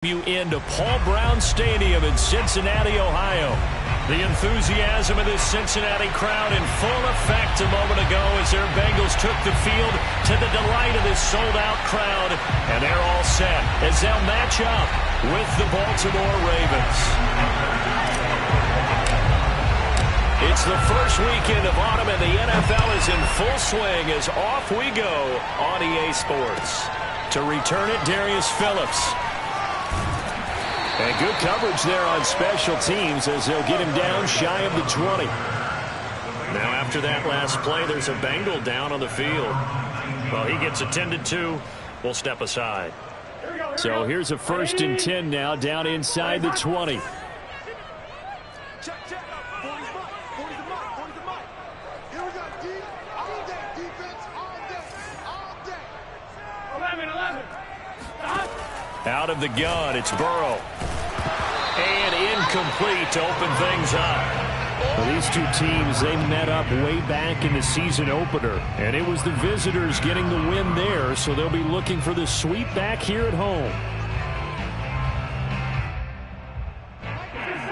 You into Paul Brown Stadium in Cincinnati, Ohio. The enthusiasm of this Cincinnati crowd in full effect a moment ago as their Bengals took the field to the delight of this sold-out crowd. And they're all set as they'll match up with the Baltimore Ravens. It's the first weekend of autumn and the NFL is in full swing as off we go on EA Sports. To return it, Darius Phillips. And good coverage there on special teams as they'll get him down shy of the 20. Now after that last play, there's a Bengal down on the field. Well, he gets attended to. We'll step aside. So here's a 1st and 10 now down inside the 20. Out of the gun, it's Burrow. And incomplete to open things up. Well, these two teams, they met up way back in the season opener. And it was the visitors getting the win there, so they'll be looking for the sweep back here at home.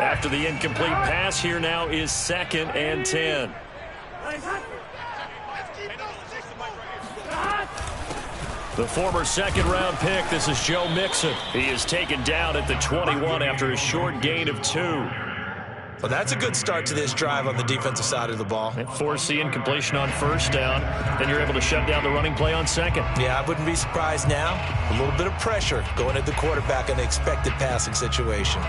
After the incomplete pass, here now is 2nd and 10. The former second-round pick, this is Joe Mixon. He is taken down at the 21 after a short gain of 2. Well, that's a good start to this drive on the defensive side of the ball. They force the incompletion on 1st down. Then you're able to shut down the running play on 2nd. Yeah, I wouldn't be surprised now. A little bit of pressure going at the quarterback in an expected passing situation.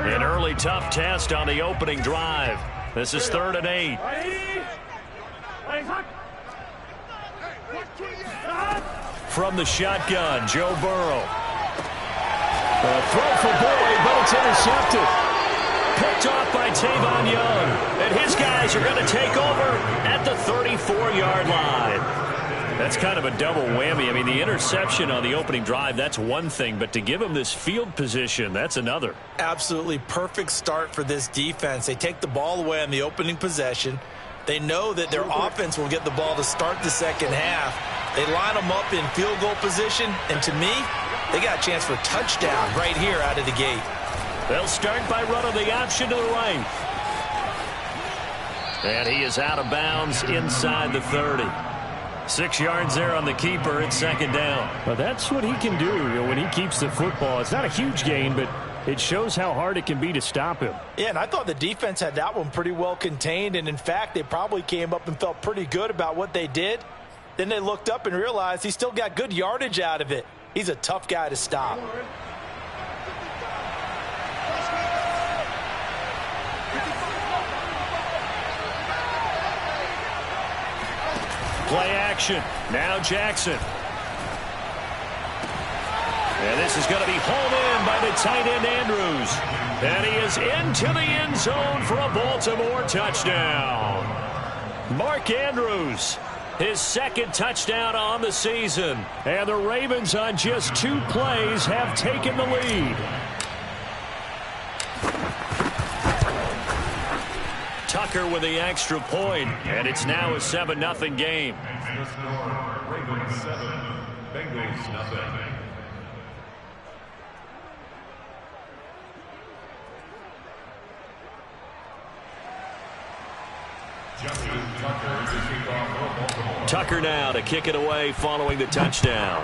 An early tough test on the opening drive. This is 3rd and 8. From the shotgun, Joe Burrow. A throw for Boyd, but it's intercepted. Picked off by Tavon Young. And his guys are going to take over at the 34-yard line. That's kind of a double whammy. I mean, the interception on the opening drive, that's one thing. But to give them this field position, that's another. Absolutely perfect start for this defense. They take the ball away on the opening possession. They know that their offense will get the ball to start the second half. They line them up in field goal position. And to me, they got a chance for a touchdown right here out of the gate. They'll start by running the option to the right. And he is out of bounds inside the 30. 6 yards there on the keeper. It's 2nd down. Well, that's what he can do, when he keeps the football. It's not a huge gain, but it shows how hard it can be to stop him. Yeah, and I thought the defense had that one pretty well contained. And, in fact, they probably came up and felt pretty good about what they did. Then they looked up and realized he still got good yardage out of it. He's a tough guy to stop. Play action. Now Jackson. And this is going to be hauled in by the tight end Andrews. And he is into the end zone for a Baltimore touchdown. Mark Andrews, his 2nd touchdown on the season. And the Ravens on just 2 plays have taken the lead. Tucker with the extra point, and it's now a 7-0 game. Ravens 7, Bengals nothing. Tucker now to kick it away following the touchdown.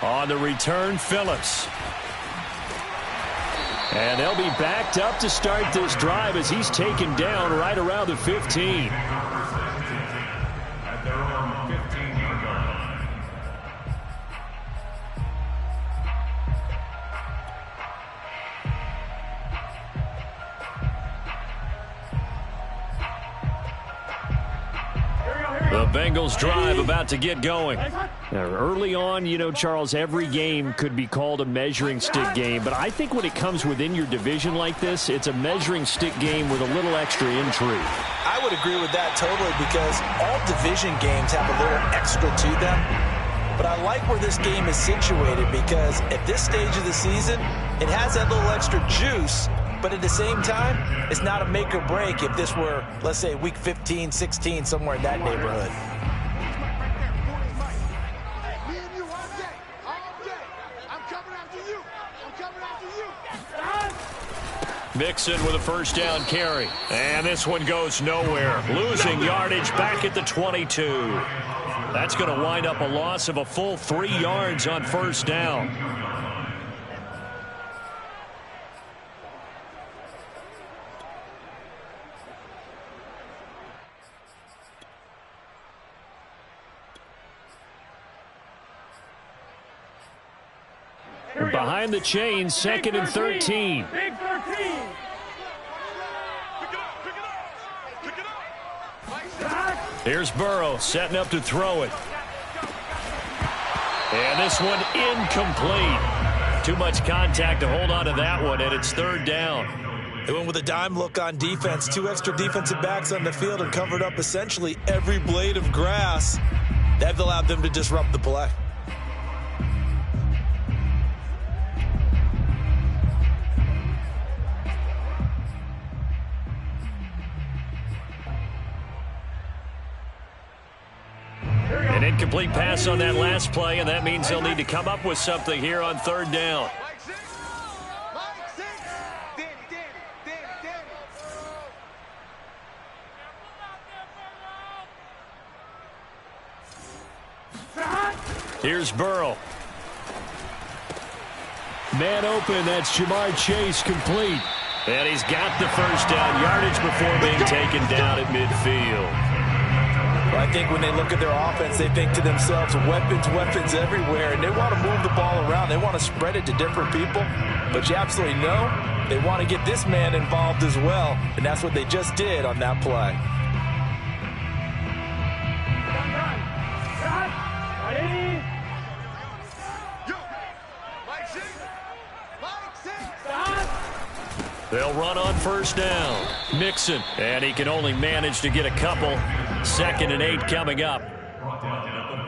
On the return, Phillips. And they'll be backed up to start this drive as he's taken down right around the 15. At their own 15-yard line. The Bengals drive about to get going. Now, early on, Charles, every game could be called a measuring stick game. But I think when it comes within your division like this, it's a measuring stick game with a little extra intrigue. I would agree with that totally because all division games have a little extra to them. But I like where this game is situated because at this stage of the season, it has that little extra juice, but But at the same time, it's not a make or break if this were, let's say, week 15, 16, somewhere in that neighborhood. Mixon with a first down carry. And this one goes nowhere. Losing yardage back at the 22. That's going to wind up a loss of a full 3 yards on first down. Behind the chains, 2nd and 13. Big 13. Here's Burrow setting up to throw it. And this one incomplete. Too much contact to hold on to that one, and it's 3rd down. They went with a dime look on defense. 2 extra defensive backs on the field and covered up essentially every blade of grass. That allowed them to disrupt the play. An incomplete pass on that last play, and that means they'll need to come up with something here on 3rd down. Here's Burrow. Man open, that's Jamar Chase, complete. And he's got the first down yardage before being taken down at midfield. Well, I think when they look at their offense, they think to themselves, weapons everywhere, and they want to move the ball around. They want to spread it to different people. But you absolutely know they want to get this man involved as well, and that's what they just did on that play. They'll run on first down. Mixon, and he can only manage to get a couple. 2nd and 8 coming up.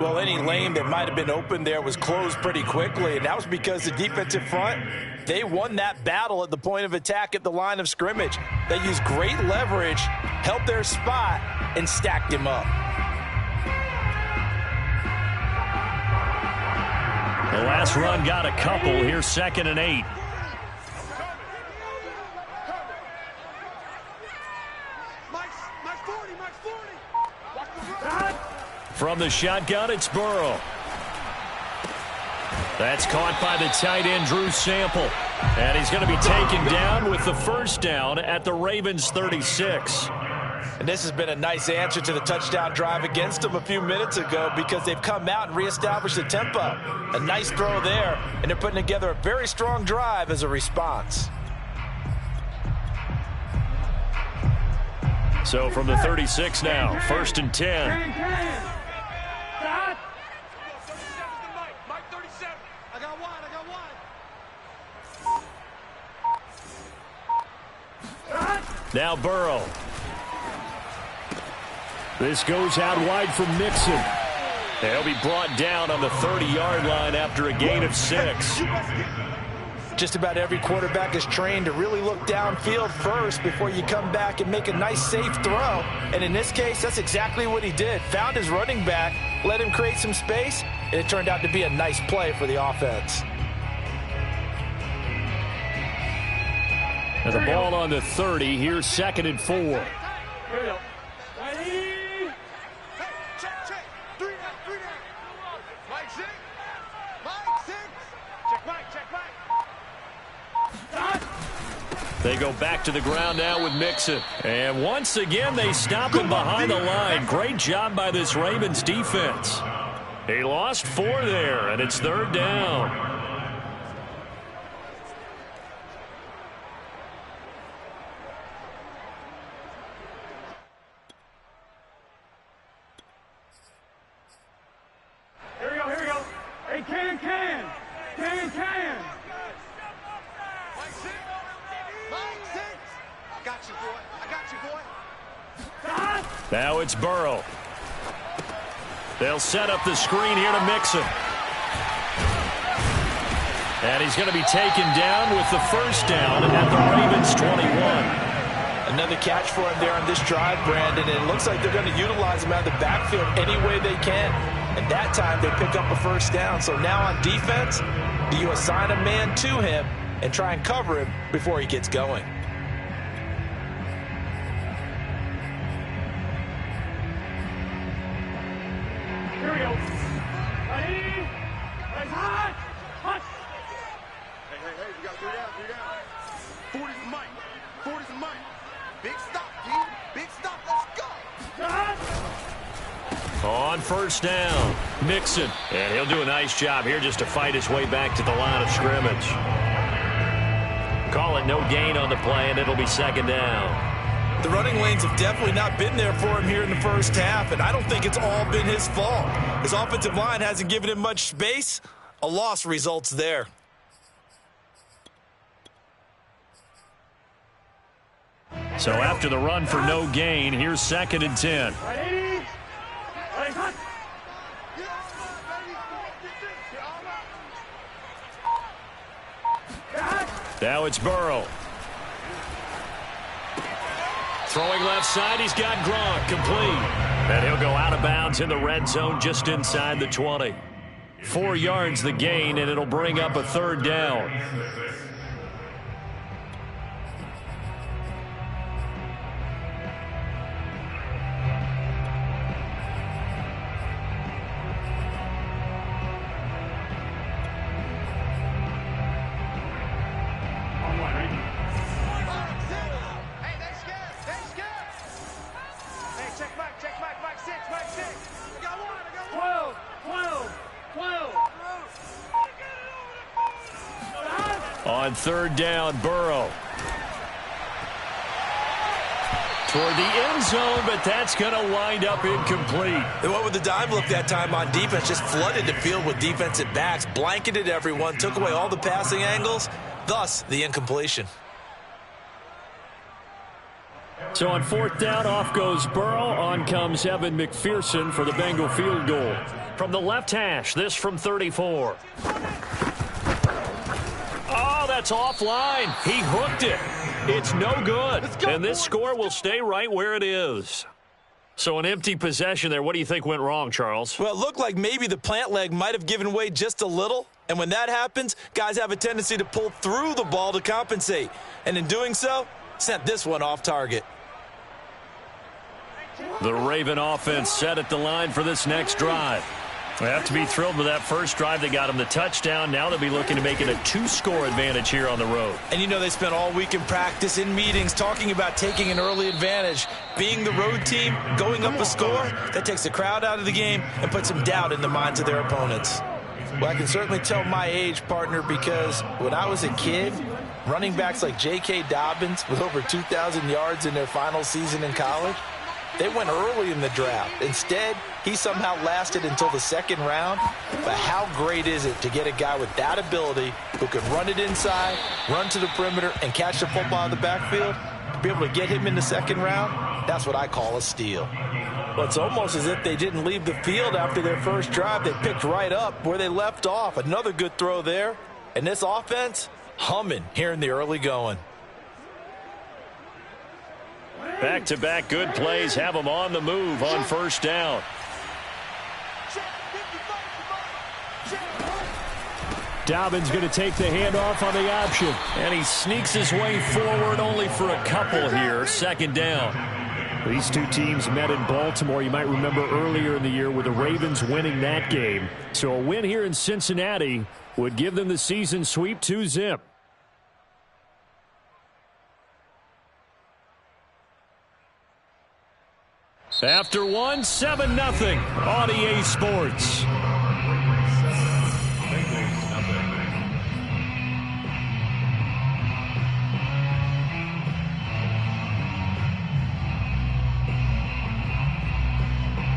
Well, any lane that might have been open there was closed pretty quickly, and that was because the defensive front, they won that battle at the point of attack at the line of scrimmage. They used great leverage, held their spot, and stacked him up. The last run got a couple. Here's 2nd and 8. From the shotgun, it's Burrow. That's caught by the tight end, Drew Sample. And he's going to be taken down with the first down at the Ravens' 36. And this has been a nice answer to the touchdown drive against them a few minutes ago because they've come out and reestablished the tempo. A nice throw there, and they're putting together a very strong drive as a response. So from the 36 now, 1st and 10. Now Burrow. This goes out wide from Mixon. They'll be brought down on the 30-yard line after a gain of 6. Just about every quarterback is trained to really look downfield first before you come back and make a nice, safe throw. And in this case, that's exactly what he did. Found his running back, let him create some space, and it turned out to be a nice play for the offense. And the ball on the 30. Here's 2nd and 4. Here we go. They go back to the ground now with Mixon. And once again, they stop him behind the line. Great job by this Ravens defense. He lost 4 there, and it's 3rd down. Here we go. Hey, can. Now it's Burrow. They'll set up the screen here to Mixon. And he's going to be taken down with the first down at the Ravens 21. Another catch for him there on this drive, Brandon, and it looks like they're going to utilize him out of the backfield any way they can. And that time they pick up a first down. So now on defense, do you assign a man to him and try and cover him before he gets going? Here we go. Ready? Ready, hot! Hot! Hey, we got 3 down. 40 for Mike. 40 for Mike. Big stop, D. Big stop. Let's go. Hot! On first down, Mixon. And he'll do a nice job here just to fight his way back to the line of scrimmage. Call it no gain on the play, and it'll be second down. The running lanes have definitely not been there for him here in the first half, and I don't think it's all been his fault. His offensive line hasn't given him much space. A loss results there. So after the run for no gain, here's 2nd and 10. Ready? Ready, hot! Now it's Burrow. Throwing left side, he's got Gronk, complete. And he'll go out of bounds in the red zone just inside the 20. 4 yards the gain, and it'll bring up a third down. On third down, Burrow. Toward the end zone, but that's going to wind up incomplete. They went with the dime look that time on defense, just flooded the field with defensive backs, blanketed everyone, took away all the passing angles, thus the incompletion. So on fourth down, off goes Burrow. On comes Evan McPherson for the Bengal field goal. From the left hash, this from 34. Oh, that's offline. He hooked it. It's no good. And this score will stay right where it is. So an empty possession there. What do you think went wrong, Charles? Well, it looked like maybe the plant leg might have given way just a little. And when that happens, guys have a tendency to pull through the ball to compensate. And in doing so, sent this one off target. The Raven offense set at the line for this next drive. They have to be thrilled with that first drive. They got them the touchdown. Now they'll be looking to make it a 2-score advantage here on the road. And you know they spent all week in practice, in meetings, talking about taking an early advantage. Being the road team, going up a score, that takes the crowd out of the game and puts some doubt in the minds of their opponents. Well, I can certainly tell my age, partner, because when I was a kid, running backs like J.K. Dobbins with over 2,000 yards in their final season in college, they went early in the draft. Instead, he somehow lasted until the second round. But how great is it to get a guy with that ability who can run it inside, run to the perimeter, and catch the football in the backfield? To be able to get him in the second round, that's what I call a steal. Well, it's almost as if they didn't leave the field after their first drive. They picked right up where they left off. Another good throw there. And this offense, humming here in the early going. Back-to-back good plays have them on the move on first down. Dobbins going to take the handoff on the option. And he sneaks his way forward only for a couple here. Second down. These two teams met in Baltimore. You might remember earlier in the year with the Ravens winning that game. So a win here in Cincinnati would give them the season sweep 2-zip. After one, 7-0. On EA Sports.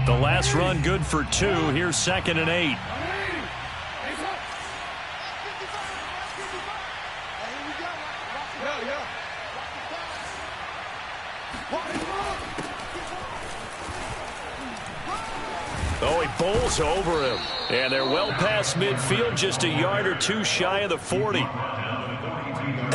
The last run good for 2. Here's 2nd and 8. Oh, he bowls over him. And they're well past midfield, just a yard or two shy of the 40.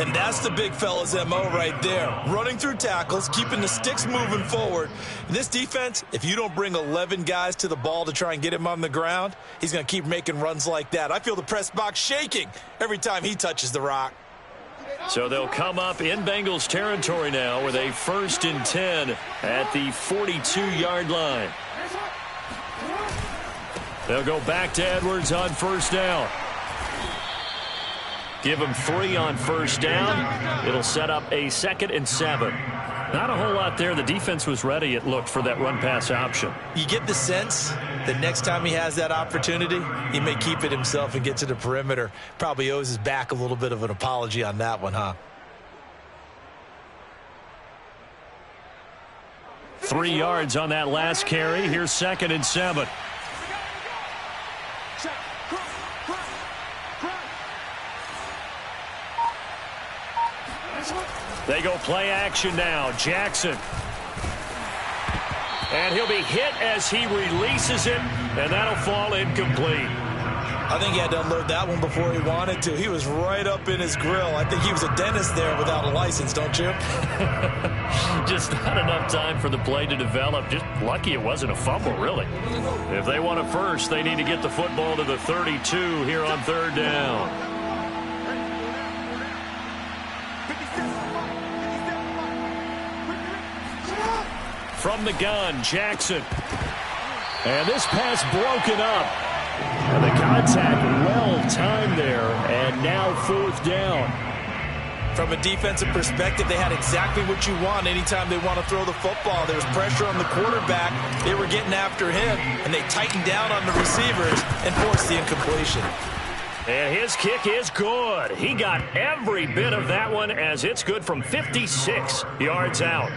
And that's the big fella's MO right there. Running through tackles, keeping the sticks moving forward. This defense, if you don't bring 11 guys to the ball to try and get him on the ground, he's going to keep making runs like that. I feel the press box shaking every time he touches the rock. So they'll come up in Bengals territory now with a 1st and 10 at the 42-yard line. They'll go back to Edwards on 1st down. Give him 3 on 1st down. It'll set up a 2nd and 7. Not a whole lot there. The defense was ready, it looked, for that run-pass option. You get the sense that next time he has that opportunity, he may keep it himself and get to the perimeter. Probably owes his back a little bit of an apology on that one, huh? 3 yards on that last carry. Here's 2nd and 7. They go play action now. Jackson. And he'll be hit as he releases it, and that'll fall incomplete. I think he had to unload that one before he wanted to. He was right up in his grill. I think he was a dentist there without a license, don't you? Just not enough time for the play to develop. Just lucky it wasn't a fumble, really. If they want a first, they need to get the football to the 32 here on 3rd down. From the gun, Jackson. And this pass broken up. And the contact well-timed there. And now 4th down. From a defensive perspective, they had exactly what you want anytime they want to throw the football. There was pressure on the quarterback. They were getting after him, and they tightened down on the receivers and forced the incompletion. And his kick is good. He got every bit of that one as it's good from 56 yards out.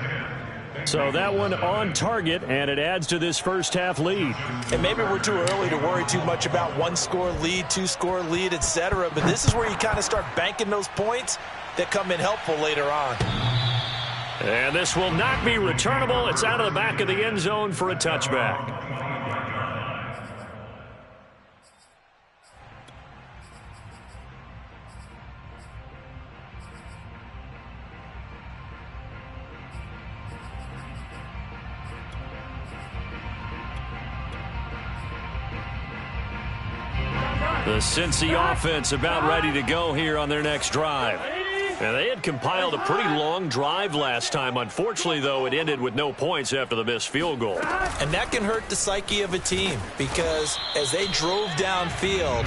So that one on target, and it adds to this first half lead. And maybe we're too early to worry too much about 1-score lead, 2-score lead, etc. But this is where you kind of start banking those points that come in helpful later on. And this will not be returnable. It's out of the back of the end zone for a touchback. The Cincy offense about ready to go here on their next drive. And they had compiled a pretty long drive last time. Unfortunately, though, it ended with no points after the missed field goal. And that can hurt the psyche of a team because as they drove downfield,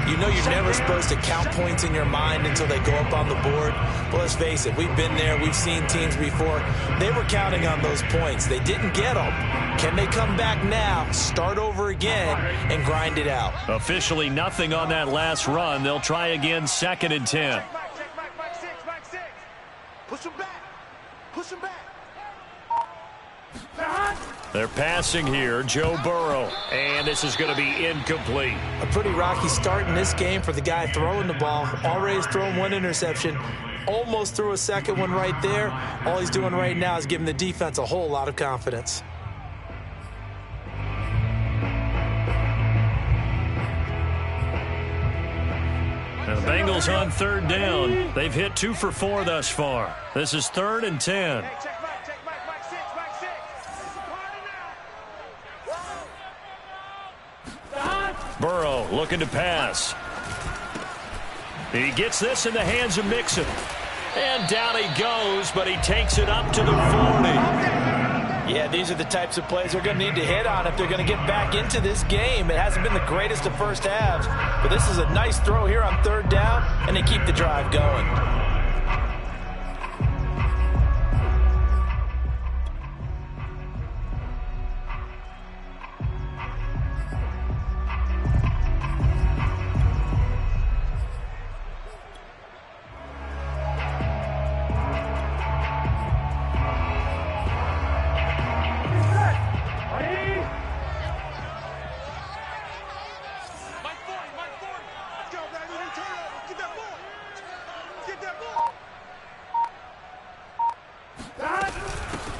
you know you're never supposed to count points in your mind until they go up on the board. But let's face it, we've been there. We've seen teams before. They were counting on those points. They didn't get them. Can they come back now, start over again, and grind it out? Officially nothing on that last run. They'll try again 2nd and 10. Push him back. Push him back. They're passing here, Joe Burrow, and this is going to be incomplete. A pretty rocky start in this game for the guy throwing the ball. Already has thrown 1 interception. Almost threw a 2nd one right there. All he's doing right now is giving the defense a whole lot of confidence. And the Bengals on 3rd down. They've hit 2 for 4 thus far. This is 3rd and 10. Burrow looking to pass. He gets this in the hands of Mixon. And down he goes, but he takes it up to the 40. Yeah, these are the types of plays they're going to need to hit on if they're going to get back into this game. It hasn't been the greatest of first halves, but this is a nice throw here on 3rd down, and they keep the drive going.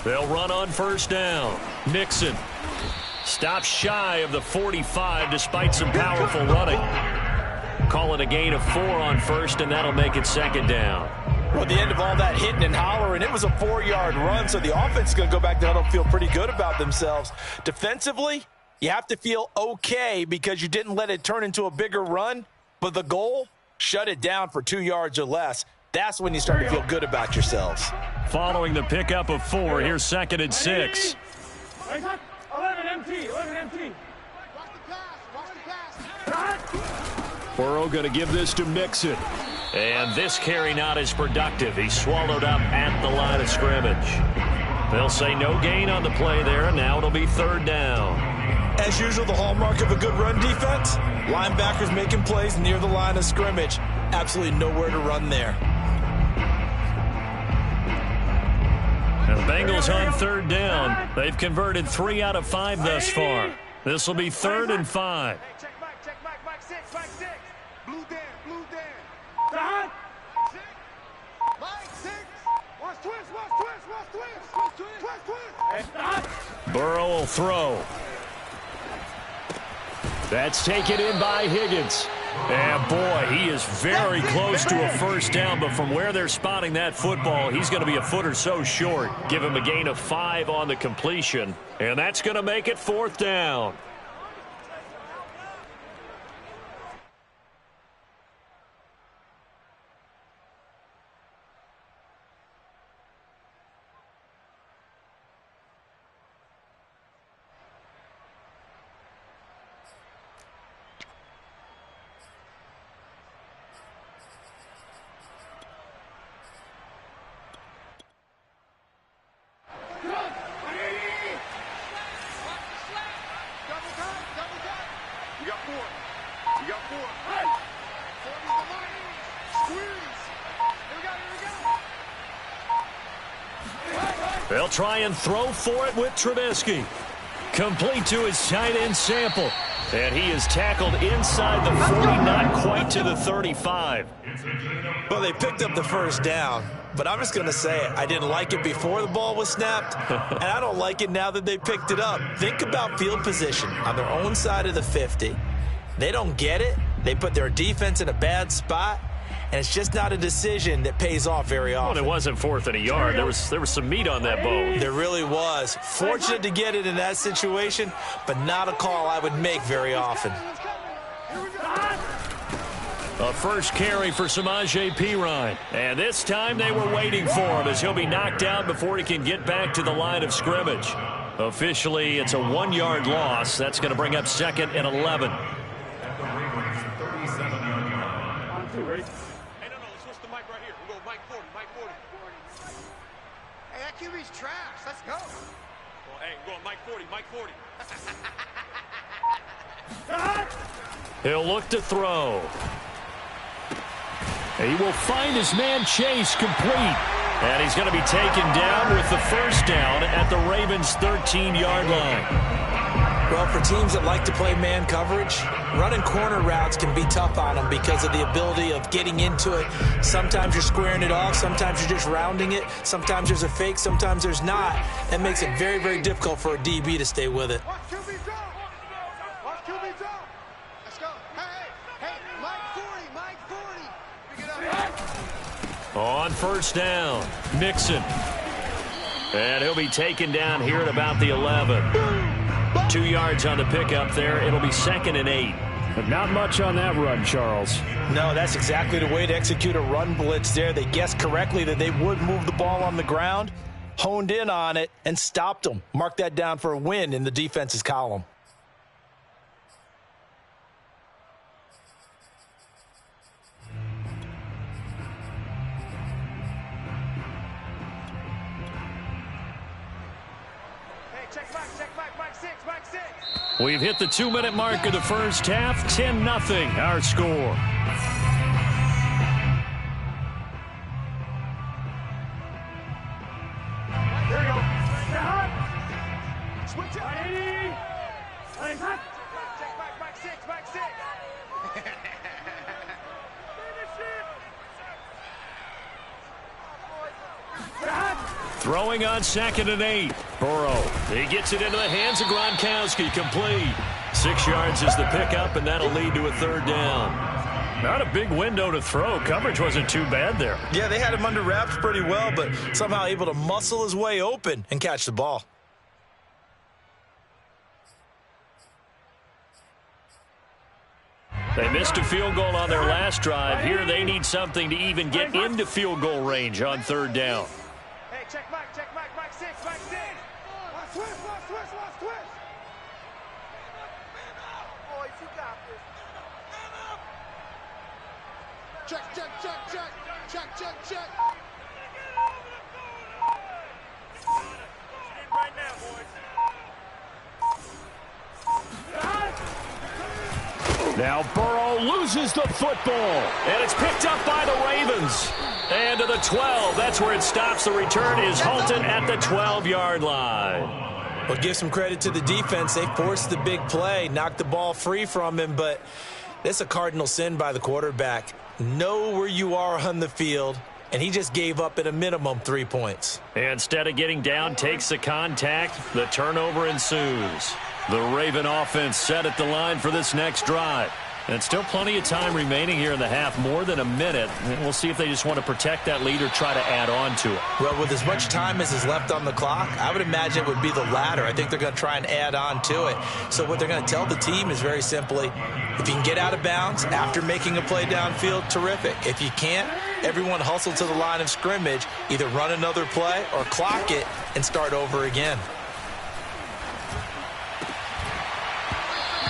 They'll run on 1st down. Mixon. Stops shy of the 45 despite some powerful running. Call it a gain of 4 on first, and that'll make it second down. Well, at the end of all that hitting and hollering, it was a 4-yard run, so the offense is going to go back to huddle and feel pretty good about themselves. Defensively, you have to feel okay because you didn't let it turn into a bigger run, but the goal, shut it down for 2 yards or less. That's when you start to feel good about yourselves. Following the pickup of 4, here's second and 6. 11 empty. Watch the pass. Burrow going to give this to Mixon. And this carry not as productive. He's swallowed up at the line of scrimmage. They'll say no gain on the play there, and now it'll be third down. As usual, the hallmark of a good run defense, linebackers making plays near the line of scrimmage. Absolutely nowhere to run there. And the Bengals on third down. They've converted 3 out of 5 thus far. This will be 3rd and 5. Check back, Mike 6. Blue Dan. Start. Mike 6. Watch twist. Start. Burrow will throw. That's taken in by Higgins. And boy, he is very close to a first down, but from where they're spotting that football, he's going to be a foot or so short. Give him a gain of 5 on the completion, and that's going to make it 4th down. You got 4. Squeeze. Here we go. They'll try and throw for it with Trubisky. Complete to his tight end Sample. And he is tackled inside the 40, not quite to the 35. Well, they picked up the first down, but I'm just going to say it. I didn't like it before the ball was snapped, and I don't like it now that they picked it up. Think about field position on their own side of the 50. They don't get it. They put their defense in a bad spot, and it's just not a decision that pays off very often. Well, it wasn't 4th and a yard. There was some meat on that bone. There really was. Fortunate to get it in that situation, but not a call I would make very often. A first carry for Samaje Perine. And this time they were waiting for him as he'll be knocked down before he can get back to the line of scrimmage. Officially, it's a 1-yard loss. That's going to bring up 2nd and 11. At the Ravens' 37-yard line. On 2, ready? Hey, no, let's switch the mic right here. We'll go Mike 40. Hey, that QB's trash. Let's go. Well, hey, we're going Mike 40. Start. He'll look to throw. He will find his man Chase complete. And he's going to be taken down with the first down at the Ravens' 13-yard line. Well, for teams that like to play man coverage, running corner routes can be tough on them because of the ability of getting into it. Sometimes you're squaring it off. Sometimes you're just rounding it. Sometimes there's a fake. Sometimes there's not. That makes it very, very difficult for a DB to stay with it. Watch QB drop. Let's go. Hey, Mike 40. Pick it up. On first down, Mixon. And he'll be taken down here at about the 11. 2 yards on the pickup there. It'll be 2nd and 8. But not much on that run, Charles. No, that's exactly the way to execute a run blitz there. They guessed correctly that they would move the ball on the ground, honed in on it, and stopped them. Mark that down for a win in the defense's column. We've hit the 2-minute mark of the first half. 10-0 our score. Here we go. Start. Switch it. Ready. Hot. Check back, Mike 6. Start. Throwing on 2nd and 8. Burrow. He gets it into the hands of Gronkowski. Complete. 6 yards is the pickup, and that'll lead to a 3rd down. Not a big window to throw. Coverage wasn't too bad there. Yeah, they had him under wraps pretty well, but somehow able to muscle his way open and catch the ball. They missed a field goal on their last drive. Here they need something to even get into field goal range on 3rd down. Hey, check Mike, Mike 6, Mike 6. Watch twist. Boys, you got this. Check. Right now, boys. Now Burrow loses the football, and it's picked up by the Ravens. And to the 12, that's where it stops. The return is halted at the 12-yard line. Well, give some credit to the defense. They forced the big play, knocked the ball free from him, but it's a cardinal sin by the quarterback. Know where you are on the field, and he just gave up at a minimum 3 points. Instead of getting down, takes the contact. The turnover ensues. The Raven offense set at the line for this next drive. And still plenty of time remaining here in the half, more than a minute. And we'll see if they just want to protect that lead or try to add on to it. Well, with as much time as is left on the clock, I would imagine it would be the latter. I think they're going to try and add on to it. So what they're going to tell the team is very simply, if you can get out of bounds after making a play downfield, terrific. If you can't, everyone hustle to the line of scrimmage, either run another play or clock it and start over again.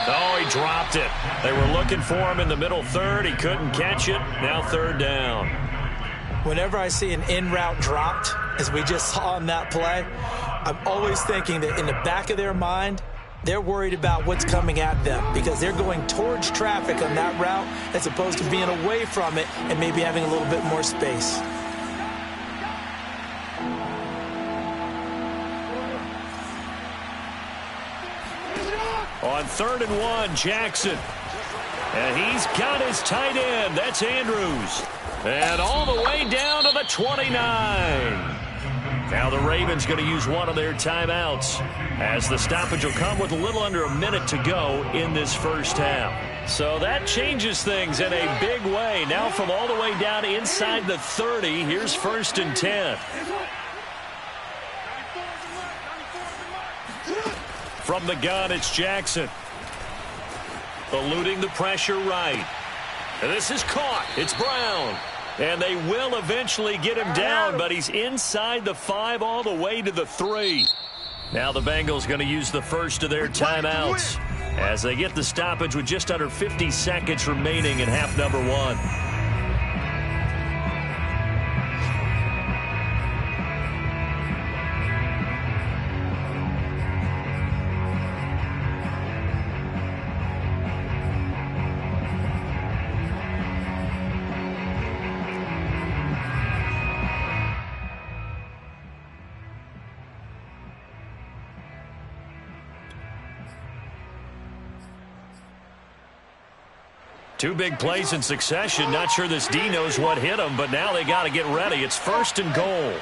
Oh, he dropped it. They were looking for him in the middle third. He couldn't catch it. Now 3rd down. Whenever I see an in route dropped, as we just saw on that play, I'm always thinking that in the back of their mind, they're worried about what's coming at them because they're going towards traffic on that route as opposed to being away from it and maybe having a little bit more space. On 3rd and 1, Jackson. And he's got his tight end. That's Andrews. And all the way down to the 29. Now the Ravens going to use one of their timeouts as the stoppage will come with a little under a minute to go in this first half. So that changes things in a big way. Now from all the way down inside the 30, here's 1st and 10. From the gun, it's Jackson. Eluding the pressure right. And this is caught. It's Brown. And they will eventually get him down, but he's inside the 5 all the way to the 3. Now the Bengals going to use the first of their timeouts as they get the stoppage with just under 50 seconds remaining in half number 1. Two big plays in succession. Not sure this D knows what hit him, but now they got to get ready. It's 1st and goal.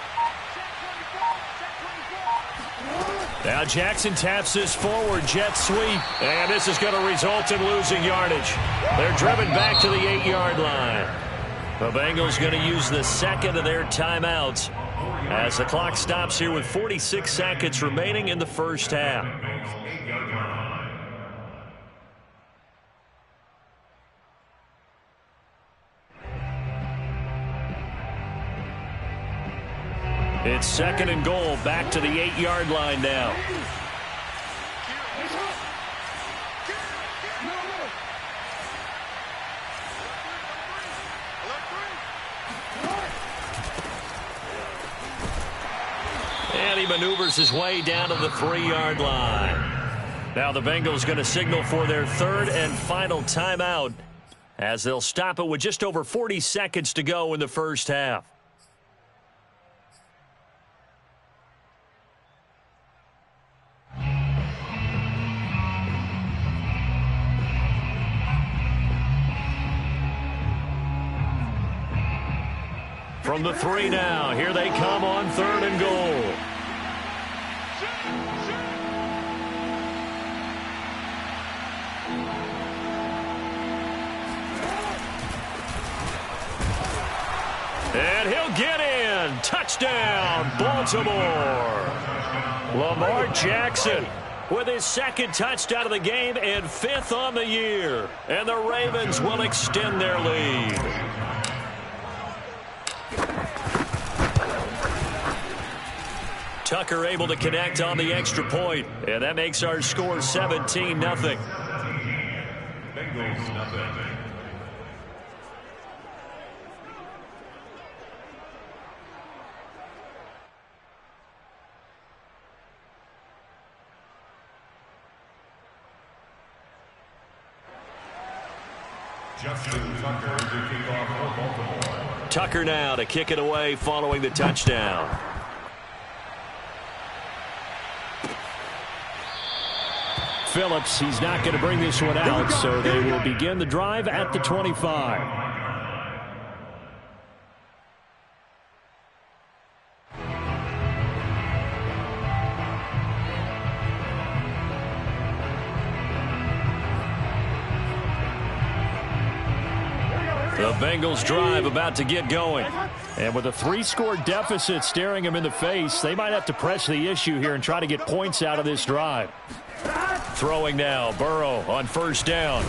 Now Jackson taps this forward jet sweep, and this is going to result in losing yardage. They're driven back to the 8-yard line. The Bengals going to use the second of their timeouts as the clock stops here with 46 seconds remaining in the first half. It's 2nd and goal, back to the 8-yard line now. And he maneuvers his way down to the 3-yard line. Now the Bengals going to signal for their 3rd and final timeout as they'll stop it with just over 40 seconds to go in the first half. from the 3 now. Here they come on 3rd and goal. And he'll get in. Touchdown, Baltimore. Lamar Jackson with his 2nd touchdown of the game and 5th on the year. And the Ravens will extend their lead. Tucker able to connect on the extra point, and that makes our score 17-0. Bengals nothing. Justin Tucker to kick off for Baltimore. Tucker now to kick it away following the touchdown. Phillips, he's not going to bring this one out, so they will begin the drive at the 25. The Bengals drive about to get going. And with a 3-score deficit staring them in the face, they might have to press the issue here and try to get points out of this drive. Throwing now, Burrow on 1st down.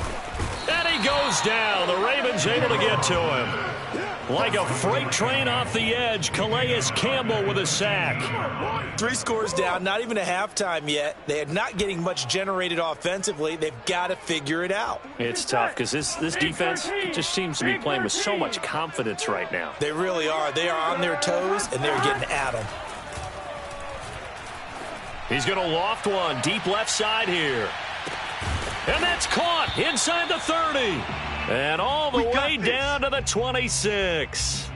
And he goes down. The Ravens able to get to him. Like a freight train off the edge, Calais Campbell with a sack. 3 scores down, not even a halftime yet. They are not getting much generated offensively. They've got to figure it out. It's tough because this defense just seems to be playing with so much confidence right now. They really are. They are on their toes, and they're getting at them. He's going to loft one deep left side here. And that's caught inside the 30. And all the way down to the 26.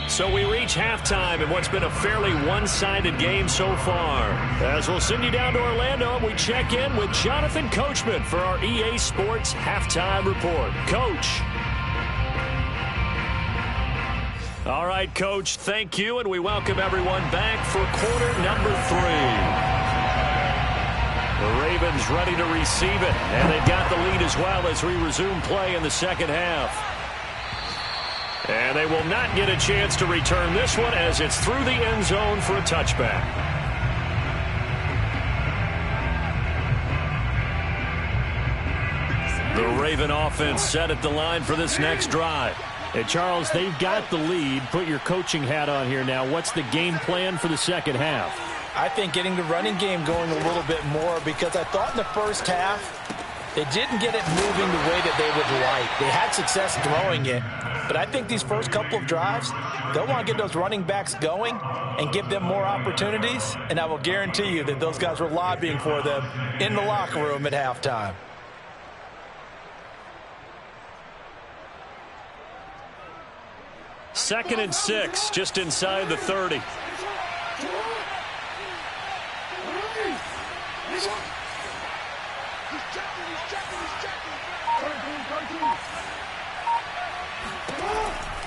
So we reach halftime in what's been a fairly one-sided game so far. As we'll send you down to Orlando, we check in with Jonathan Coachman for our EA Sports Halftime Report. Coach. All right, Coach, thank you, and we welcome everyone back for quarter number 3. The Ravens ready to receive it, and they've got the lead as well as we resume play in the 2nd half. And they will not get a chance to return this one as it's through the end zone for a touchback. The Raven offense set at the line for this next drive. Hey, Charles, they've got the lead. Put your coaching hat on here now. What's the game plan for the 2nd half? I think getting the running game going a little bit more, because I thought in the 1st half they didn't get it moving the way that they would like. They had success throwing it, but I think these first couple of drives, they'll want to get those running backs going and give them more opportunities, and I will guarantee you that those guys were lobbying for them in the locker room at halftime. Second and 6, just inside the 30.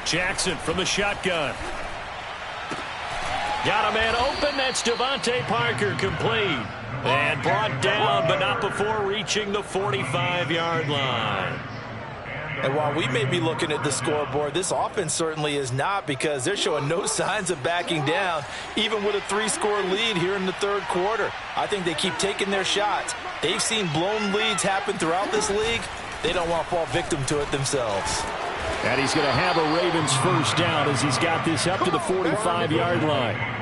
Jackson from the shotgun. Got a man open. That's Devontae Parker, complete. And brought down, but not before reaching the 45-yard line. And while we may be looking at the scoreboard, this offense certainly is not, because they're showing no signs of backing down, even with a 3-score lead here in the 3rd quarter. I think they keep taking their shots. They've seen blown leads happen throughout this league. They don't want to fall victim to it themselves. And he's going to have a Ravens 1st down as he's got this up to the 45-yard line.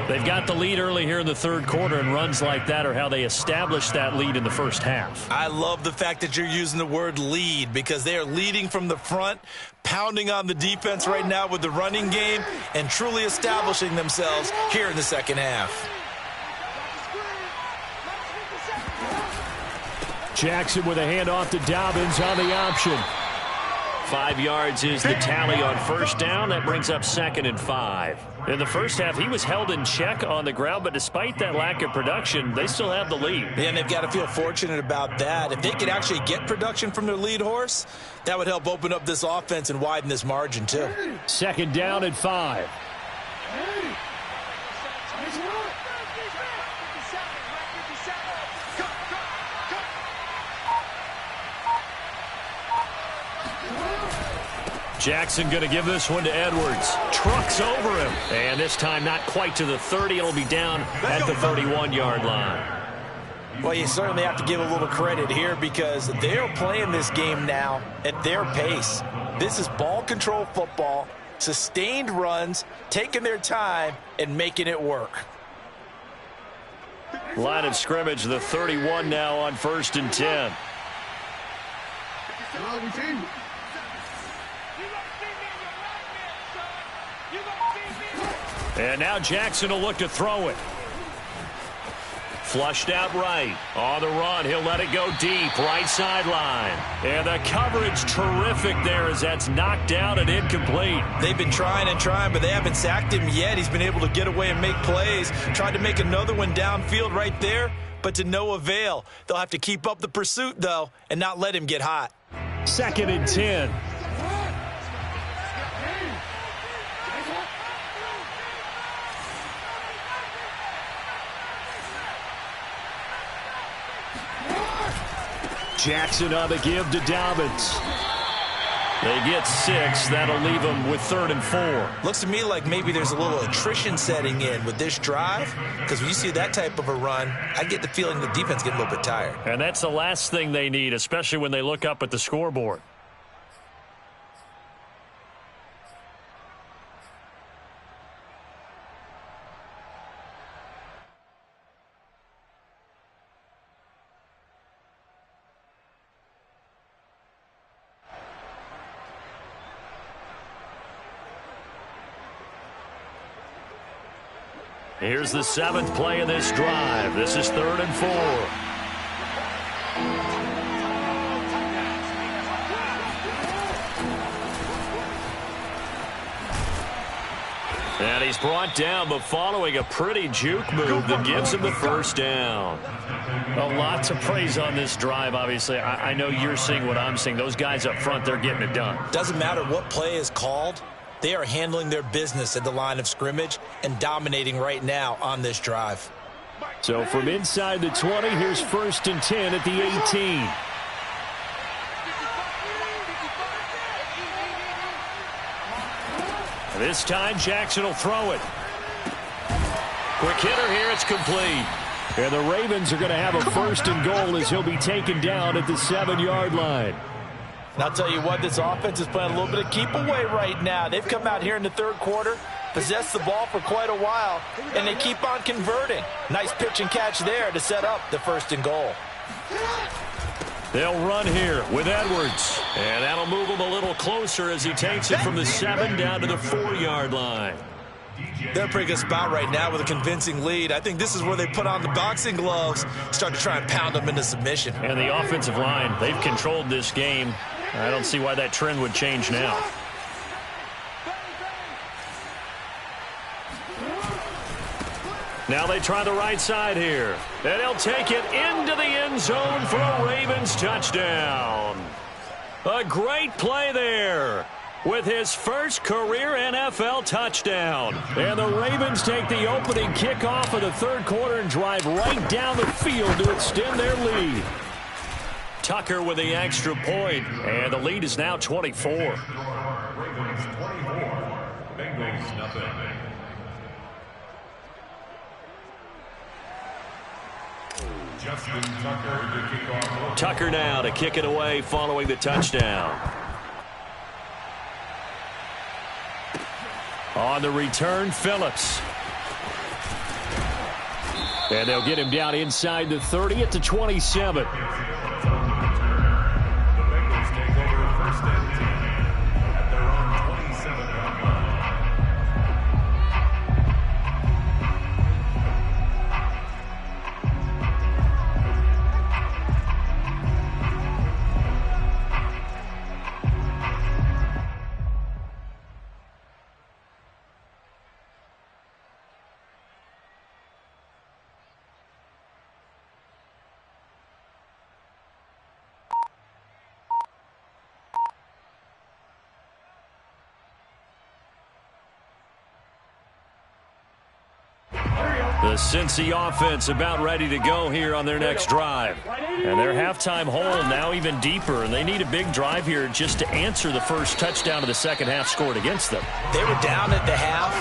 They've got the lead early here in the 3rd quarter, and runs like that are how they established that lead in the 1st half. I love the fact that you're using the word lead, because they are leading from the front, pounding on the defense right now with the running game, and truly establishing themselves here in the 2nd half. Jackson with a handoff to Dobbins on the option. 5 yards is the tally on first down. That brings up 2nd and 5. In the first half, he was held in check on the ground, but despite that lack of production, they still have the lead. Yeah, and they've got to feel fortunate about that. If they could actually get production from their lead horse, that would help open up this offense and widen this margin too. 2nd down and 5. Jackson going to give this one to Edwards. Trucks over him. And this time not quite to the 30. It'll be down at the 31-yard line. Well, you certainly have to give a little credit here because they're playing this game now at their pace. This is ball control football, sustained runs, taking their time, and making it work. Line of scrimmage, the 31 now on 1st and 10. And now Jackson will look to throw it. Flushed out right. On the run, he'll let it go deep. Right sideline. And the coverage terrific there as that's knocked down and incomplete. They've been trying and trying, but they haven't sacked him yet. He's been able to get away and make plays. Tried to make another one downfield right there, but to no avail. They'll have to keep up the pursuit, though, and not let him get hot. 2nd and 10. Jackson on the give to Dobbins. They get 6. That'll leave them with 3rd and 4. Looks to me like maybe there's a little attrition setting in with this drive because when you see that type of a run, I get the feeling the defense getting a little bit tired. And that's the last thing they need, especially when they look up at the scoreboard. Here's the 7th play of this drive. This is 3rd and 4. And he's brought down, but following a pretty juke move that gives him the 1st down. Well, lots of praise on this drive, obviously. I know you're seeing what I'm seeing. Those guys up front, they're getting it done. Doesn't matter what play is called. They are handling their business at the line of scrimmage and dominating right now on this drive. So from inside the 20, here's 1st and 10 at the 18. This time, Jackson will throw it. Quick hitter here, it's complete. And the Ravens are going to have a 1st and goal as he'll be taken down at the 7-yard line. And I'll tell you what, this offense is playing a little bit of keep away right now. They've come out here in the 3rd quarter, possessed the ball for quite a while, and they keep on converting. Nice pitch and catch there to set up the 1st and goal. They'll run here with Edwards. And that'll move him a little closer as he takes it from the 7 down to the 4-yard line. They're a pretty good spot right now with a convincing lead. I think this is where they put on the boxing gloves, start to try and pound them into submission. And the offensive line, they've controlled this game. I don't see why that trend would change now. Now they try the right side here. And he'll take it into the end zone for a Ravens touchdown. A great play there with his first career NFL touchdown. And the Ravens take the opening kickoff of the 3rd quarter and drive right down the field to extend their lead. Tucker with the extra point, and the lead is now 24. Ravens 24, Bengals nothing. Justin Tucker to kick off. Tucker now to kick it away following the touchdown. On the return, Phillips. And they'll get him down inside the 30 at the 27. The Cincy offense about ready to go here on their next drive. And their halftime hole now even deeper, and they need a big drive here just to answer the first touchdown of the second half scored against them. They were down at the half.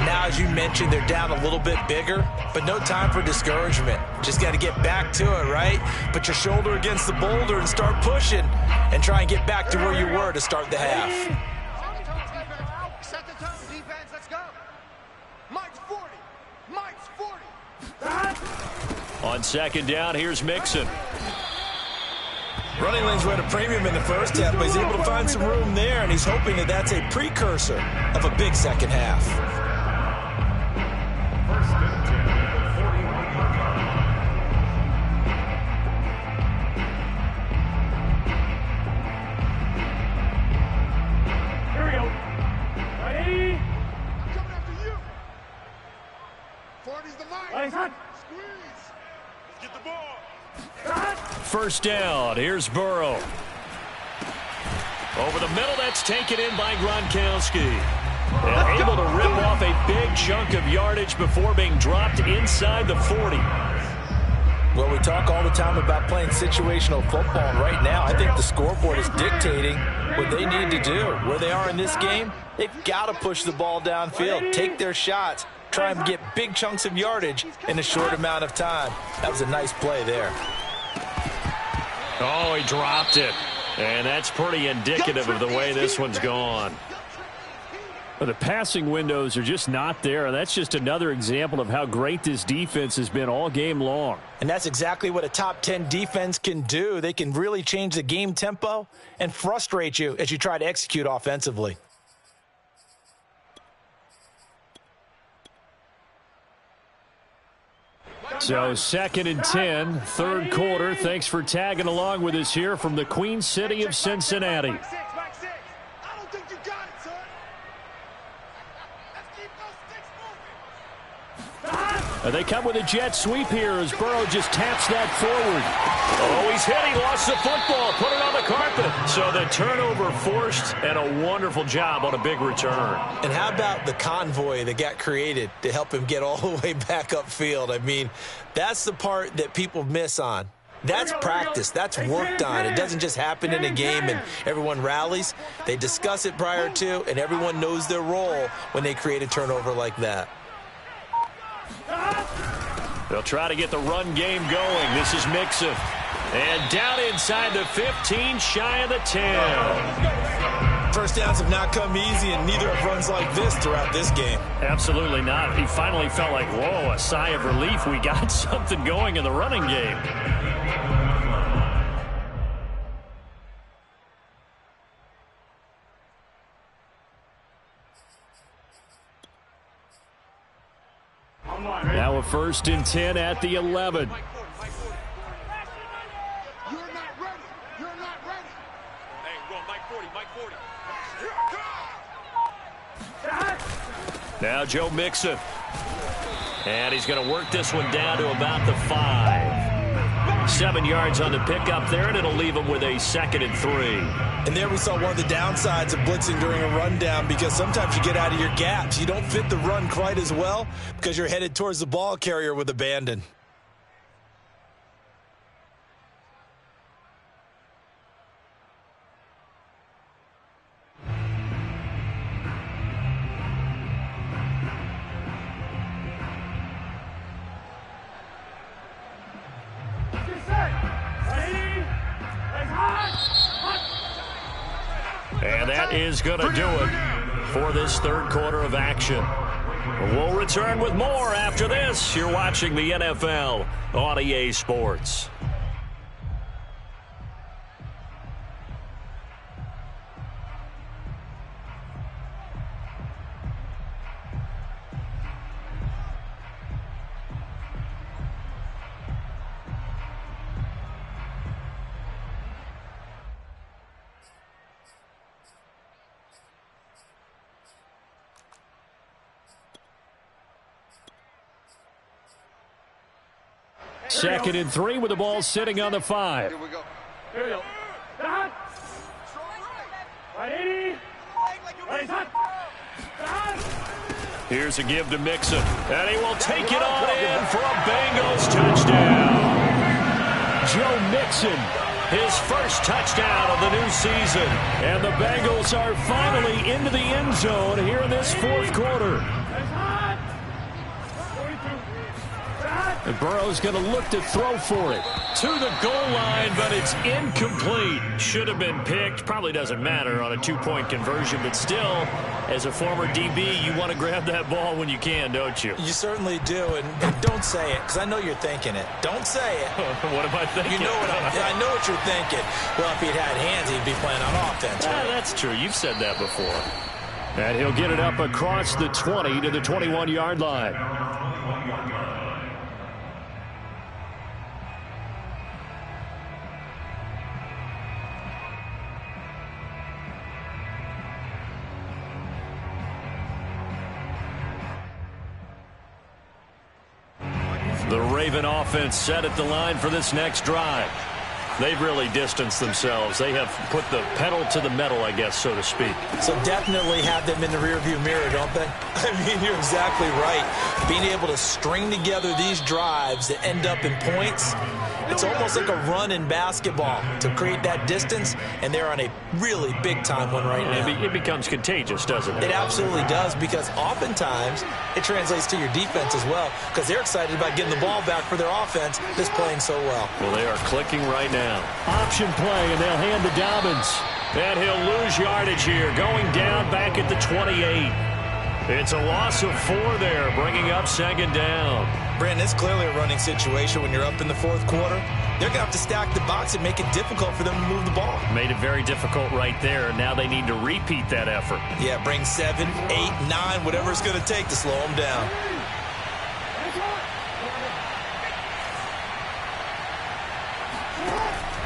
Now, as you mentioned, they're down a little bit bigger, but no time for discouragement. Just got to get back to it, right? Put your shoulder against the boulder and start pushing and try and get back to where you were to start the half. Set the tone, defense. Let's go. Mike's 40. Mike's 40. On second down, here's Mixon. Running lanes were at a premium in the first half, but he's able to find some room there, and he's hoping that that's a precursor of a big second half. First and 10 at the 41-yard line. Here we go. Ready? Coming after you. 40's the line. Ready, hot. Squeeze. Let's get the ball. First down, here's Burrow. Over the middle, that's taken in by Gronkowski. And able to rip off a big chunk of yardage before being dropped inside the 40. Well, we talk all the time about playing situational football, and right now I think the scoreboard is dictating what they need to do. Where they are in this game, they've got to push the ball downfield, take their shots, try and get big chunks of yardage in a short amount of time. That was a nice play there. Oh, he dropped it. And that's pretty indicative of the way this one's gone. Well, the passing windows are just not there, and that's just another example of how great this defense has been all game long. And that's exactly what a top 10 defense can do. They can really change the game tempo and frustrate you as you try to execute offensively. So second and 10, third quarter. Thanks for tagging along with us here from the Queen City of Cincinnati. Back six. I don't think you got it, son. Let's keep those sticks moving. They come with a jet sweep here as Burrow just taps that forward. Oh, he's hit. He lost the football. Put it on the carpet. So the turnover forced, and a wonderful job on a big return. And how about the convoy that got created to help him get all the way back upfield? I mean, that's the part that people miss on. That's practice. That's worked on. It doesn't just happen in a game and everyone rallies. They discuss it prior to, and everyone knows their role when they create a turnover like that. They'll try to get the run game going. This is Mixon. And down inside the 15, shy of the 10. First downs have not come easy, and neither have runs like this throughout this game. Absolutely not. He finally felt like, whoa, a sigh of relief. We got something going in the running game. Now a first and 10 at the 11. You're not ready. You're not ready. Hey, run, Mike 40, Mike 40. Now Joe Mixon. And he's going to work this one down to about the 5. 7 yards on the pickup there, and it'll leave him with a 2nd and 3. And there we saw one of the downsides of blitzing during a rundown, because sometimes you get out of your gaps. You don't fit the run quite as well because you're headed towards the ball carrier with abandon. And that is going to do it for this third quarter of action. We'll return with more after this. You're watching the NFL on EA Sports. Second and 3 with the ball sitting on the 5. Here we go. Here we go. Hot. Right, 80. Right, hot. Here's a give to Mixon, and he will take it on in for a Bengals touchdown. Joe Mixon, his first touchdown of the new season. And the Bengals are finally into the end zone here in this fourth quarter. And Burrow's going to look to throw for it. To the goal line, but it's incomplete. Should have been picked. Probably doesn't matter on a two-point conversion, but still, as a former DB, you want to grab that ball when you can, don't you? You certainly do, and don't say it, because I know you're thinking it. Don't say it. What am I thinking? You know what I know what you're thinking. Well, if he'd had hands, he'd be playing on offense. Right? That's true. You've said that before. And he'll get it up across the 20 to the 21-yard line. The Raven offense set at the line for this next drive. They've really distanced themselves. They have put the pedal to the metal, I guess, so to speak. So definitely have them in the rearview mirror, don't they? I mean, you're exactly right. Being able to string together these drives that end up in points, it's almost like a run in basketball to create that distance, and they're on a really big-time one right now. It becomes contagious, doesn't it? It absolutely does, because oftentimes it translates to your defense as well, because they're excited about getting the ball back for their offense that's playing so well. Well, they are clicking right now. Option play, and they'll hand to Dobbins. And he'll lose yardage here, going down back at the 28. It's a loss of 4 there, bringing up second down. Brandon, it's clearly a running situation when you're up in the fourth quarter. They're going to have to stack the box and make it difficult for them to move the ball. Made it very difficult right there. Now they need to repeat that effort. Yeah, bring 7, 8, 9, whatever it's going to take to slow them down.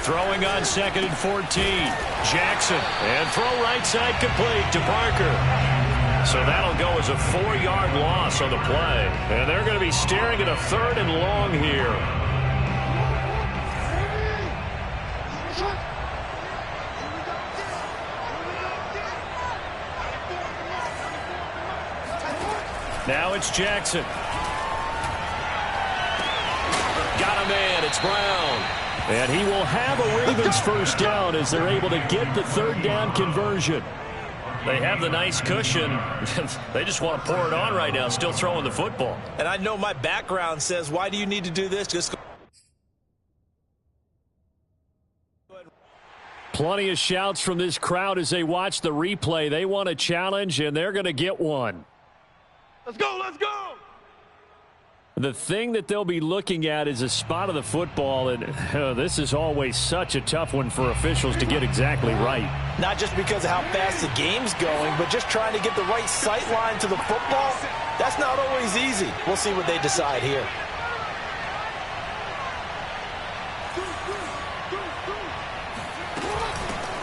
Throwing on 2nd and 14. Jackson. And throw right side complete to Parker. So that'll go as a 4-yard loss on the play. And they're going to be staring at a 3rd and long here. Now it's Jackson. Got a man. It's Brown. And he will have a Ravens first down as they're able to get the 3rd down conversion. They have the nice cushion. They just want to pour it on right now, still throwing the football. And I know my background says, why do you need to do this? Just Plenty of shouts from this crowd as they watch the replay. They want a challenge, and they're going to get one. Let's go, let's go! The thing that they'll be looking at is a spot of the football, and this is always such a tough one for officials to get exactly right. Not just because of how fast the game's going, but just trying to get the right sight line to the football. That's not always easy. We'll see what they decide here.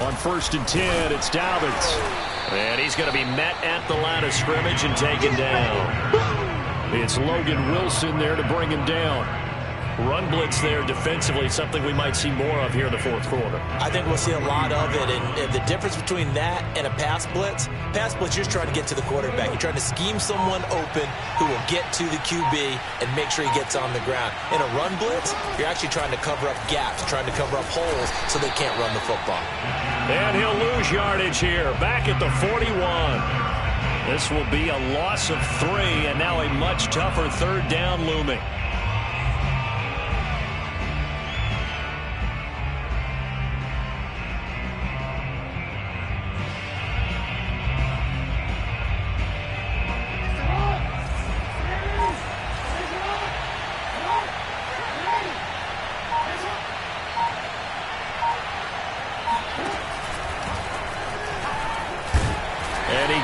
On 1st and 10, it's Dobbins. And he's going to be met at the line of scrimmage and taken down. It's Logan Wilson there to bring him down. Run blitz there defensively, something we might see more of here in the fourth quarter. I think we'll see a lot of it, and the difference between that and a pass blitz, you're just trying to get to the quarterback. You're trying to scheme someone open who will get to the QB and make sure he gets on the ground. In a run blitz, you're actually trying to cover up gaps, trying to cover up holes so they can't run the football. And he'll lose yardage here, back at the 41. This will be a loss of 3, and now a much tougher 3rd down looming.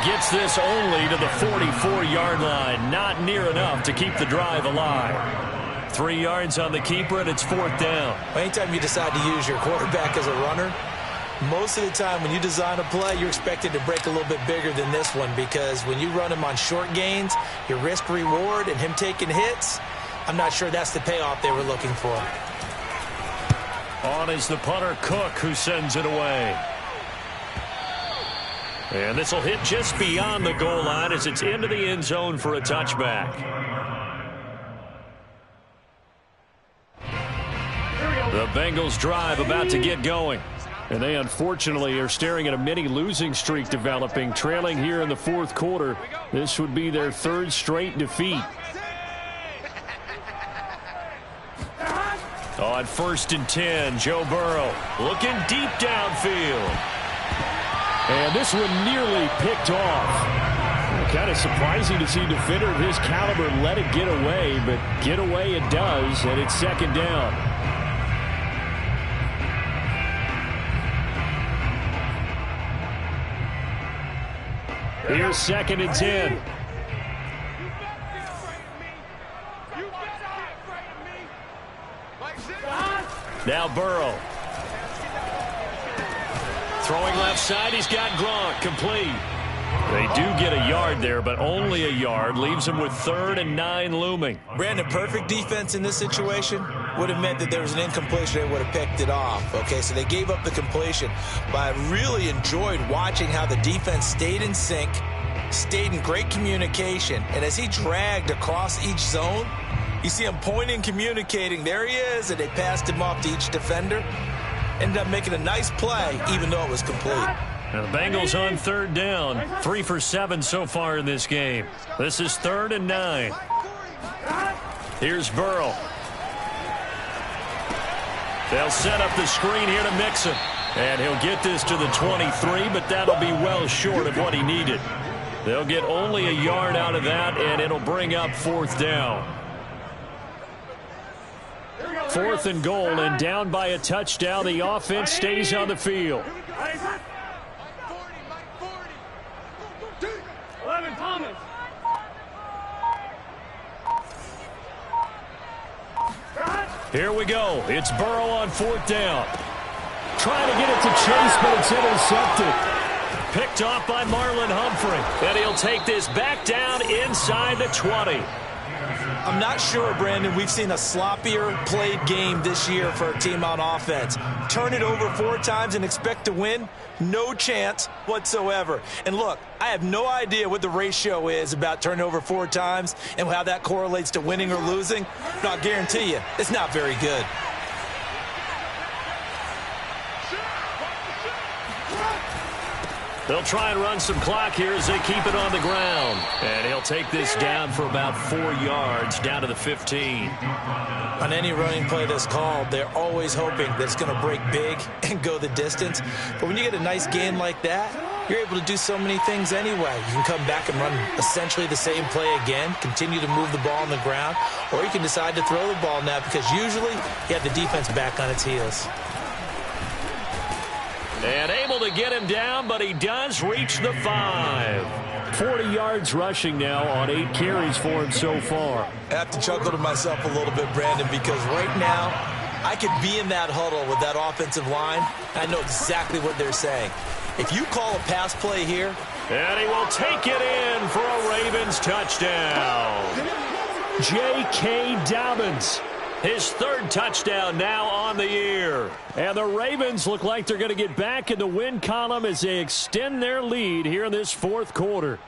Gets this only to the 44-yard line. Not near enough to keep the drive alive. 3 yards on the keeper, and it's 4th down. Anytime you decide to use your quarterback as a runner, most of the time when you design a play, you're expected to break a little bit bigger than this one, because when you run him on short gains, your risk-reward and him taking hits, I'm not sure that's the payoff they were looking for. On is the punter, Cook, who sends it away. And this will hit just beyond the goal line as it's into the end zone for a touchback. The Bengals drive about to get going. And they unfortunately are staring at a mini losing streak developing, trailing here in the fourth quarter. This would be their third straight defeat. On 1st and 10, Joe Burrow looking deep downfield. And this one nearly picked off. Kind of surprising to see a defender of his caliber let it get away, but get away it does, and it's 2nd down. Here's 2nd and 10. Now Burrow. Throwing left side, he's got Gronk, complete. They do get a yard there, but only a yard. Leaves them with 3rd and 9 looming. Brandon, perfect defense in this situation would have meant that there was an incompletion. They would have picked it off. Okay, so they gave up the completion. But I really enjoyed watching how the defense stayed in sync, stayed in great communication. And as he dragged across each zone, you see him pointing, communicating. There he is, and they passed him off to each defender. Ended up making a nice play, even though it was complete. Now the Bengals on 3rd down. 3 for 7 so far in this game. This is 3rd and 9. Here's Burrow. They'll set up the screen here to Mixon. And he'll get this to the 23, but that'll be well short of what he needed. They'll get only a yard out of that, and it'll bring up 4th down. 4th and goal, and down by a touchdown. The offense stays on the field. Here we go. It's Burrow on 4th down. Trying to get it to Chase, but it's intercepted. Picked off by Marlon Humphrey. And he'll take this back down inside the 20. I'm not sure, Brandon, we've seen a sloppier played game this year for a team on offense. Turn it over 4 times and expect to win? No chance whatsoever. And look, I have no idea what the ratio is about turning over 4 times and how that correlates to winning or losing. But I'll guarantee you, it's not very good. They'll try and run some clock here as they keep it on the ground. And he'll take this down for about 4 yards, down to the 15. On any running play that's called, they're always hoping that it's going to break big and go the distance. But when you get a nice gain like that, you're able to do so many things anyway. You can come back and run essentially the same play again, continue to move the ball on the ground, or you can decide to throw the ball now because usually you have the defense back on its heels. And able to get him down, but he does reach the 5. 40 yards rushing now on 8 carries for him so far. I have to chuckle to myself a little bit, Brandon, because right now I could be in that huddle with that offensive line. I know exactly what they're saying. If you call a pass play here. And he will take it in for a Ravens touchdown. J.K. Dobbins. His 3rd touchdown now on the year. And the Ravens look like they're going to get back in the win column as they extend their lead here in this 4th quarter.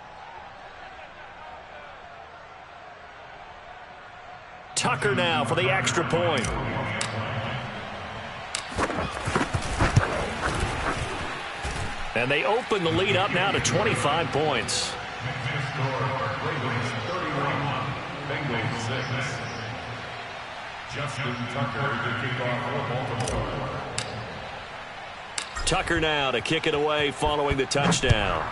Tucker now for the extra point. And they open the lead up now to 25 points. Ravens 31, Bengals 6. Justin Tucker to kick off for Baltimore. Tucker now to kick it away following the touchdown.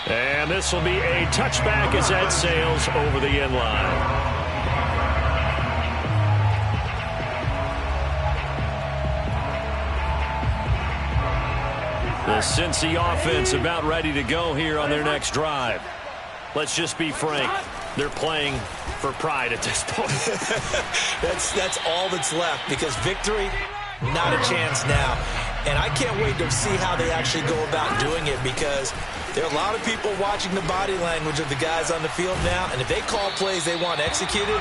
And this will be a touchback as that sails over the end line. The Cincy offense about ready to go here on their next drive. Let's just be frank. They're playing for pride at this point. That's all that's left because victory, not a chance now. And I can't wait to see how they actually go about doing it, because there are a lot of people watching the body language of the guys on the field now, and if they call plays they want executed,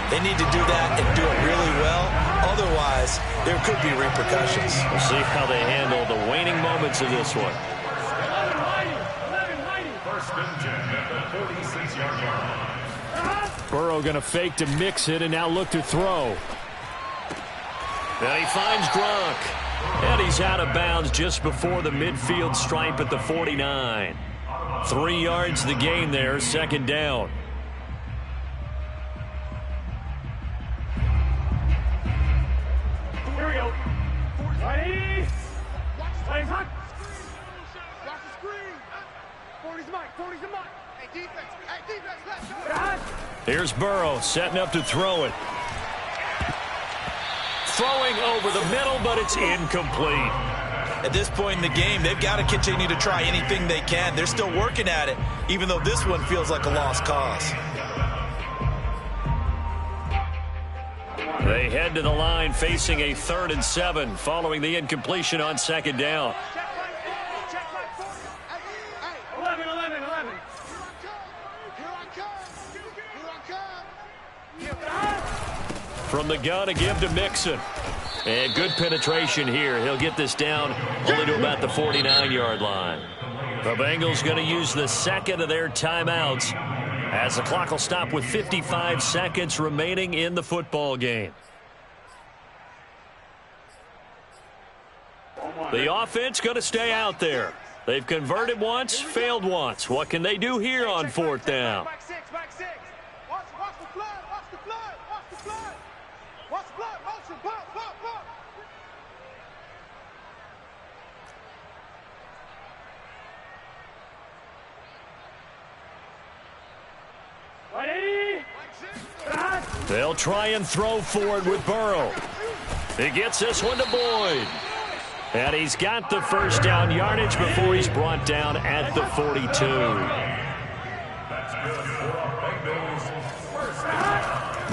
they need to do that and do it really well. Otherwise, there could be repercussions. We'll see how they handle the waning moments of this one. First and 10 at the 46-yard line. Burrow going to fake to mix it and now look to throw. And he finds Gronk. And he's out of bounds just before the midfield stripe at the 49. 3 yards the gain there, second down. Here we go. Ready? Watch the screen. 40's Mike. 40's the Mike. Hey, defense. Let's go. Here's Burrow setting up to throw it. Throwing over the middle, but it's incomplete. At this point in the game, they've got to continue to try anything they can. They're still working at it, even though this one feels like a lost cause. They head to the line facing a 3rd and 7 following the incompletion on second down. Check my 40. Hey. 11. Here I come. From the gun, a give to Mixon. And good penetration here. He'll get this down only to about the 49-yard line. The Bengals going to use the second of their timeouts as the clock will stop with 55 seconds remaining in the football game. The offense going to stay out there. They've converted once, failed once. What can they do here on 4th down? Back six. Watch the flood. Motion. Blood. They'll try and throw forward with Burrow. He gets this one to Boyd. And he's got the first down yardage before he's brought down at the 42.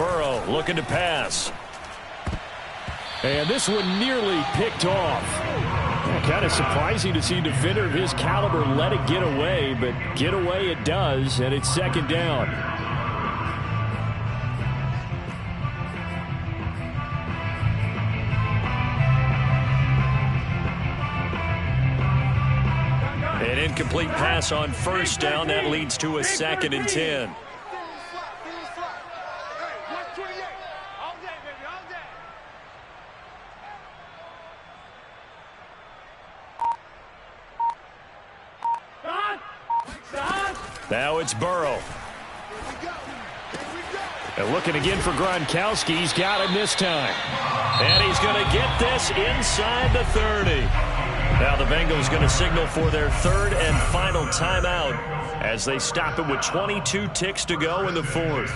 Burrow looking to pass. And this one nearly picked off. Kind of surprising to see a defender of his caliber let it get away, but get away it does, and it's second down. An incomplete pass on first down. That leads to a 2nd and 10. Now it's Burrow. And looking again for Gronkowski. He's got him this time. And he's going to get this inside the 30. Now the Bengals going to signal for their 3rd and final timeout as they stop it with 22 ticks to go in the 4th.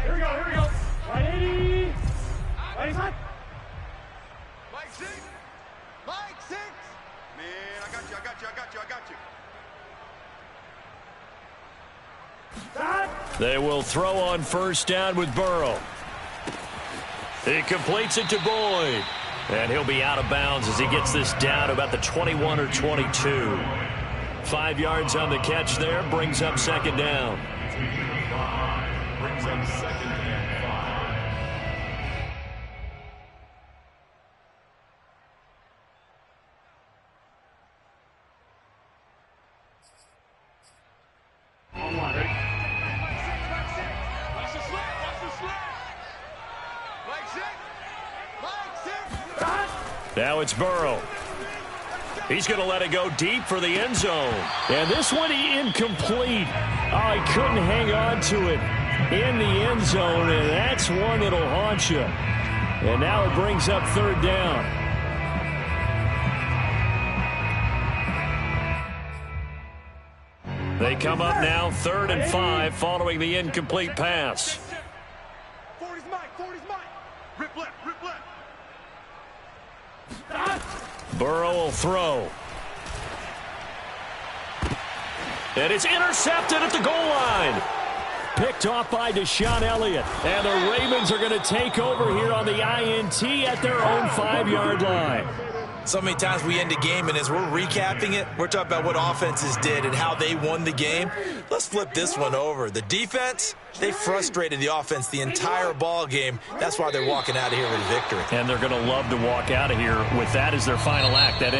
Here we go. Ready? Mike 6. Man, I got you. They will throw on first down with Burrow. He completes it to Boyd. And he'll be out of bounds as he gets this down to about the 21 or 22. 5 yards on the catch there, brings up second down. Brings up 2nd and 5. Now it's Burrow. He's going to let it go deep for the end zone. And this one incomplete. Oh, he couldn't hang on to it in the end zone, and that's one that'll haunt you. And now it brings up 3rd down. They come up now 3rd and 5 following the incomplete pass. 40's Mike. Rip left. Burrow will throw. And it's intercepted at the goal line. Picked off by Deshaun Elliott. And the Ravens are going to take over here on the INT at their own 5-yard line. So many times we end a game, and as we're recapping it, we're talking about what offenses did and how they won the game. Let's flip this one over. The defense, they frustrated the offense the entire ball game. That's why they're walking out of here with a victory. And they're going to love to walk out of here with that as their final act. That